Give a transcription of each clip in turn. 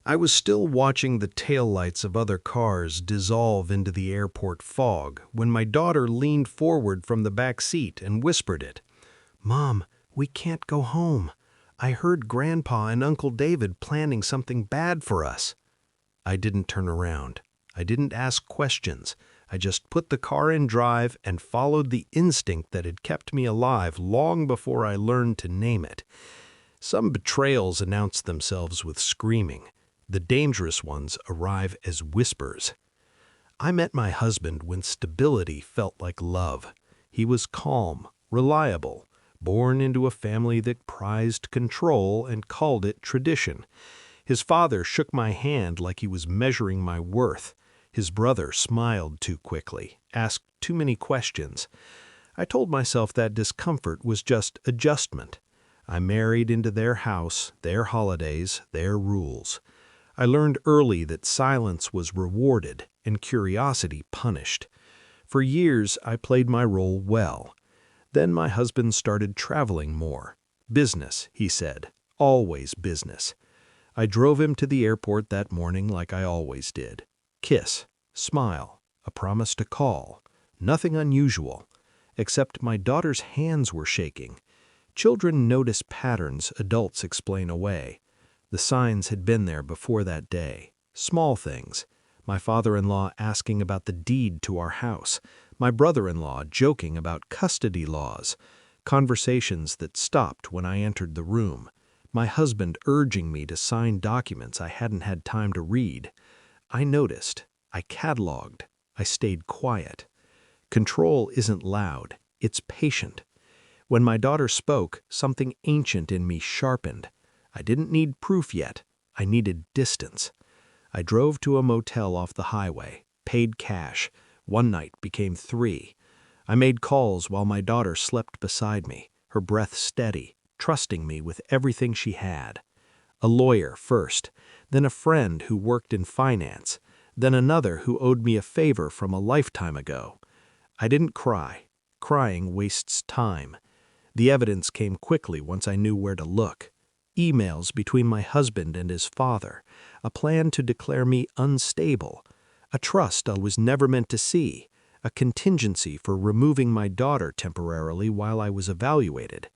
I was still watching the taillights of other cars dissolve into the airport fog when my daughter leaned forward from the back seat and whispered it. "Mom, we can't go home. I heard Grandpa and Uncle David planning something bad for us." I didn't turn around. I didn't ask questions. I just put the car in drive and followed the instinct that had kept me alive long before I learned to name it. Some betrayals announce themselves with screaming. The dangerous ones arrive as whispers. I met my husband when stability felt like love. He was calm, reliable, born into a family that prized control and called it tradition. His father shook my hand like he was measuring my worth. His brother smiled too quickly, asked too many questions. I told myself that discomfort was just adjustment. I married into their house, their holidays, their rules. I learned early that silence was rewarded and curiosity punished. For years, I played my role well. Then my husband started traveling more. Business, he said, always business. I drove him to the airport that morning like I always did. Kiss, smile, a promise to call. Nothing unusual, except my daughter's hands were shaking. Children notice patterns adults explain away. The signs had been there before that day. Small things. My father-in-law asking about the deed to our house. My brother-in-law joking about custody laws. Conversations that stopped when I entered the room. My husband urging me to sign documents I hadn't had time to read. I noticed. I cataloged. I stayed quiet. Control isn't loud. It's patient. When my daughter spoke, something ancient in me sharpened. I didn't need proof yet. I needed distance. I drove to a motel off the highway, paid cash. One night became 3. I made calls while my daughter slept beside me, her breath steady, trusting me with everything she had. A lawyer first, then a friend who worked in finance, then another who owed me a favor from a lifetime ago. I didn't cry. Crying wastes time. The evidence came quickly once I knew where to look. Emails between my husband and his father, a plan to declare me unstable, a trust I was never meant to see, a contingency for removing my daughter temporarily while I was evaluated.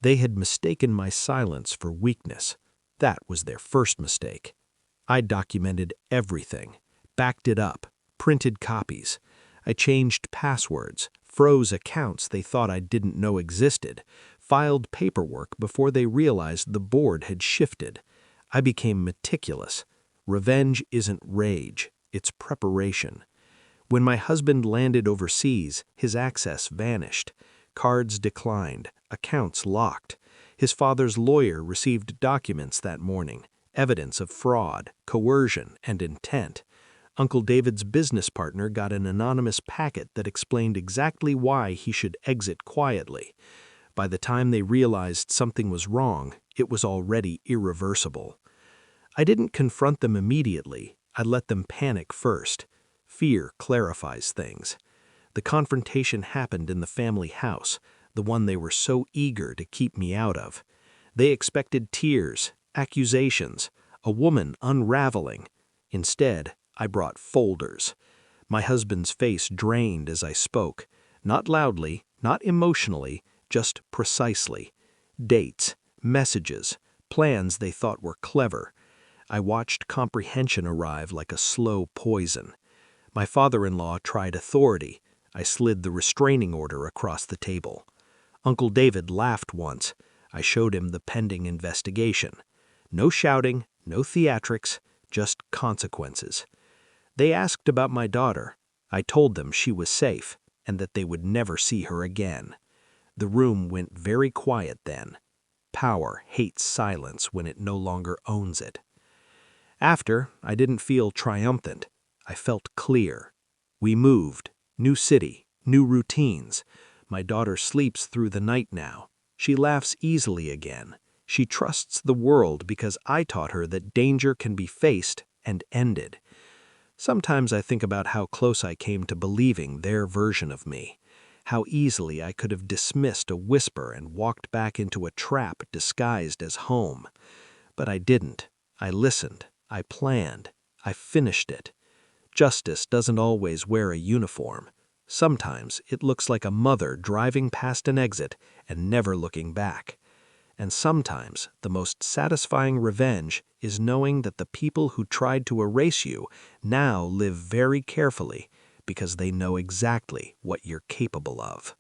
They had mistaken my silence for weakness. That was their first mistake. I documented everything, backed it up, printed copies. I changed passwords, froze accounts they thought I didn't know existed, filed paperwork before they realized the board had shifted. I became meticulous. Revenge isn't rage, it's preparation. When my husband landed overseas, his access vanished. Cards declined, accounts locked. His father's lawyer received documents that morning, evidence of fraud, coercion, and intent. Uncle David's business partner got an anonymous packet that explained exactly why he should exit quietly. By the time they realized something was wrong, it was already irreversible. I didn't confront them immediately. I let them panic first. Fear clarifies things. The confrontation happened in the family house, the one they were so eager to keep me out of. They expected tears, accusations, a woman unraveling. Instead, I brought folders. My husband's face drained as I spoke, not loudly, not emotionally, just precisely. Dates, messages, plans they thought were clever. I watched comprehension arrive like a slow poison. My father-in-law tried authority. I slid the restraining order across the table. Uncle David laughed once. I showed him the pending investigation. No shouting, no theatrics, just consequences. They asked about my daughter. I told them she was safe and that they would never see her again. The room went very quiet then. Power hates silence when it no longer owns it. After, I didn't feel triumphant. I felt clear. We moved. New city, new routines. My daughter sleeps through the night now. She laughs easily again. She trusts the world because I taught her that danger can be faced and ended. Sometimes I think about how close I came to believing their version of me. How easily I could have dismissed a whisper and walked back into a trap disguised as home. But I didn't. I listened. I planned. I finished it. Justice doesn't always wear a uniform. Sometimes it looks like a mother driving past an exit and never looking back. And sometimes the most satisfying revenge is knowing that the people who tried to erase you now live very carefully because they know exactly what you're capable of.